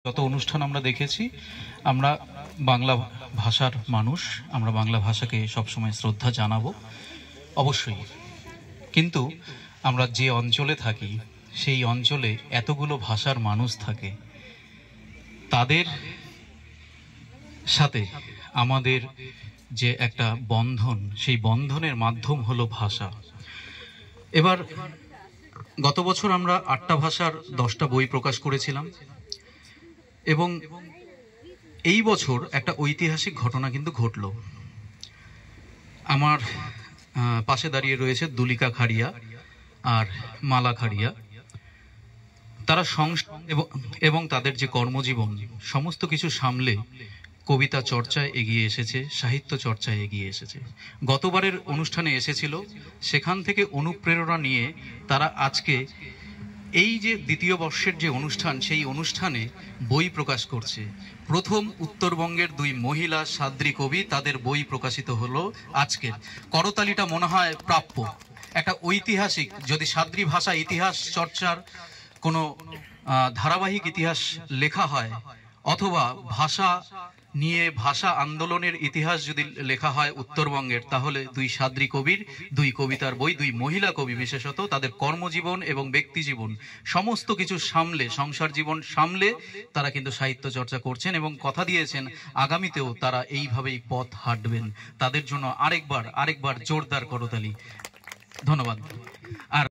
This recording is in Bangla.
যত অনুষ্ঠান আমরা দেখেছি, আমরা বাংলা ভাষার মানুষ, আমরা বাংলা ভাষাকে সবসময় শ্রদ্ধা জানাবো অবশ্যই। কিন্তু আমরা যে অঞ্চলে থাকি সেই অঞ্চলে এতগুলো ভাষার মানুষ থাকে, তাদের সাথে আমাদের যে একটা বন্ধন, সেই বন্ধনের মাধ্যম হলো ভাষা। এবার গত বছর আমরা ৮টা ভাষার 10টা বই প্রকাশ করেছিলাম এবং এই বছর একটা ঐতিহাসিক ঘটনা কিন্তু ঘটল। আমার পাশে দাঁড়িয়ে রয়েছে দুলিকা খাড়িয়া আর মালা খাড়িয়া। তারা এবং তাদের যে কর্মজীবন সমস্ত কিছু সামলে কবিতা চর্চায় এগিয়ে এসেছে, সাহিত্য চর্চায় এগিয়ে এসেছে। গতবারের অনুষ্ঠানে এসেছিল, সেখান থেকে অনুপ্রেরণা নিয়ে তারা আজকে এই যে দ্বিতীয় বর্ষের যে অনুষ্ঠান, সেই অনুষ্ঠানে বই প্রকাশ করছে। প্রথম উত্তরবঙ্গের 2 মহিলা সাদ্রী কবি, তাদের বই প্রকাশিত হলো আজকের। করতালিটা মনে হয় প্রাপ্য। একটা ঐতিহাসিক, যদি সাদ্রী ভাষা ইতিহাস চর্চার কোনো ধারাবাহিক ইতিহাস লেখা হয়, অথবা ভাষা নিয়ে ভাষা আন্দোলনের ইতিহাস যদি লেখা হয় উত্তরবঙ্গের, তাহলে 2 সাদ্রী কবির 2 কবিতার বই, 2 মহিলা কবি বিশেষত তাদের কর্মজীবন এবং ব্যক্তি জীবন সমস্ত কিছু সামলে, সংসার জীবন সামলে তারা কিন্তু সাহিত্য চর্চা করছেন এবং কথা দিয়েছেন আগামীতেও তারা এইভাবেই পথ হাঁটবেন। তাদের জন্য আরেকবার জোরদার করতালি। ধন্যবাদ। আর